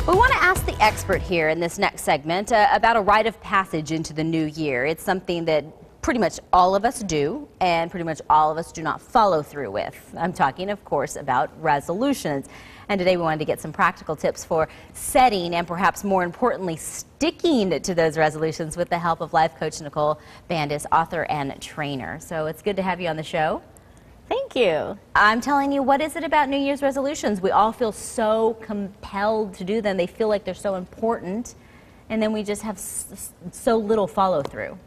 We want to ask the expert here in this next segment about a rite of passage into the new year. It's something that pretty much all of us do and pretty much all of us do not follow through with. I'm talking, of course, about resolutions. And today we wanted to get some practical tips for setting and perhaps more importantly sticking to those resolutions with the help of life coach Nicole Bandes, author and trainer. So it's good to have you on the show. Thank you. I'm telling you, what is it about New Year's resolutions? We all feel so compelled to do them. They feel like they're so important, and then we just have so little follow through.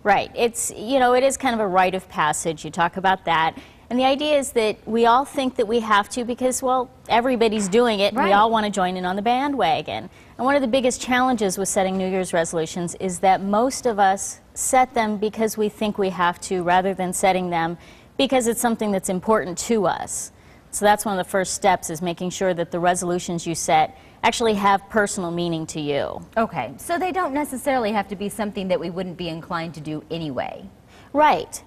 Right. It's, it is kind of a rite of passage. You talk about that. And the idea is that we all think that we have to because, well, everybody's doing it, and we all want to join in on the bandwagon. And one of the biggest challenges with setting New Year's resolutions is that most of us set them because we think we have to, rather than setting them because it's something that's important to us. So that's one of the first steps, is making sure that the resolutions you set actually have personal meaning to you. Okay, so they don't necessarily have to be something that we wouldn't be inclined to do anyway. Right.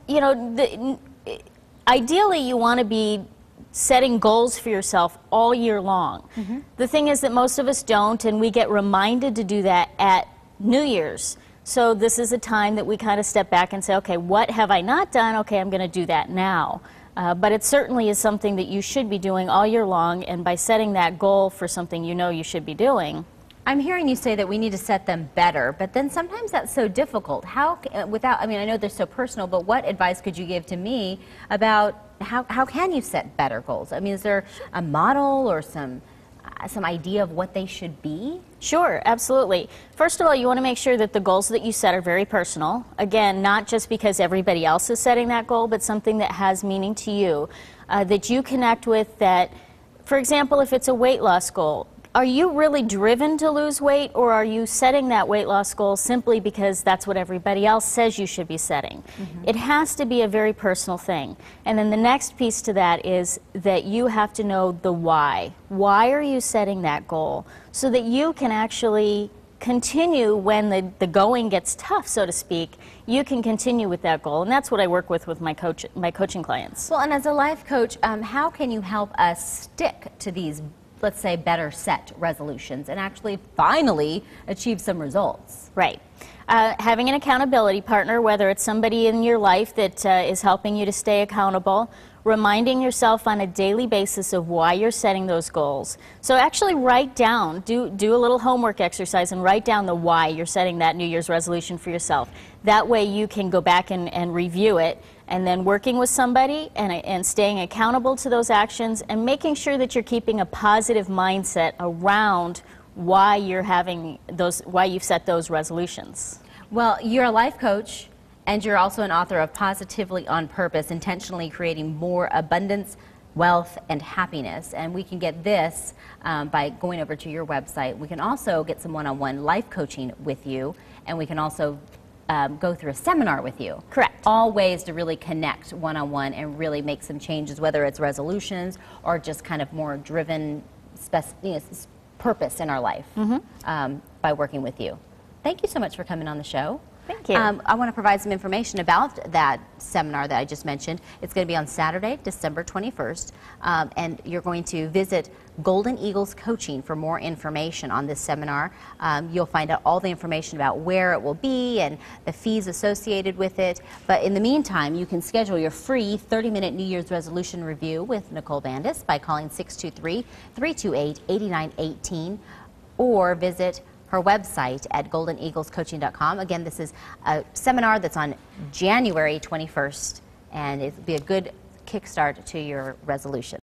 Ideally you want to be setting goals for yourself all year long. The thing is that most of us don't, and we get reminded to do that at New Year's. So this is a time that we kind of step back and say, okay, what have I not done? Okay, I'm going to do that now. But it certainly is something that you should be doing all year long, and by setting that goal for something you know you should be doing. I'm hearing you say that we need to set them better, but then sometimes that's so difficult. How, I know they're so personal, but what advice could you give to me about how can you set better goals? I mean, is there a model or some idea of what they should be? Sure, absolutely. First of all, you want to make sure that the goals that you set are very personal. Again, not just because everybody else is setting that goal, but something that has meaning to you, that you connect with. That, for example, if it's a weight loss goal, are you really driven to lose weight, or are you setting that weight loss goal simply because that's what everybody else says you should be setting? It has to be a very personal thing. And then the next piece to that is that you have to know the why. Why are you setting that goal? So that you can actually continue when the going gets tough, so to speak. You can continue with that goal, and that's what I work with my coaching clients. Well, and as a life coach, how can you help us stick to these, let's say, better set resolutions and actually finally achieve some results? Right. Having an accountability partner, whether it's somebody in your life that is helping you to stay accountable, reminding yourself on a daily basis of why you're setting those goals. So actually write down, do a little homework exercise and write down the why you're setting that New Year's resolution for yourself. That way you can go back and review it, and then working with somebody and staying accountable to those actions and making sure that you're keeping a positive mindset around why why you've set those resolutions. Well, you're a life coach, and you're also an author of Positively on Purpose, Intentionally Creating More Abundance, Wealth, and Happiness. And we can get this by going over to your website. We can also get some one-on-one life coaching with you, and we can also go through a seminar with you. Correct. All ways to really connect one-on-one and really make some changes, whether it's resolutions or just kind of more driven purpose in our life by working with you. Thank you so much for coming on the show. Thank you. I want to provide some information about that seminar that I just mentioned. It's going to be on Saturday, December 21st, and you're going to visit Golden Eagles Coaching for more information on this seminar. You'll find out all the information about where it will be and the fees associated with it. But in the meantime, you can schedule your free 30-minute New Year's resolution review with Nicole Bandes by calling 623-328-8918 or visit her website at goldeneaglescoaching.com. Again, this is a seminar that's on January 21st, and it'll be a good kickstart to your resolution.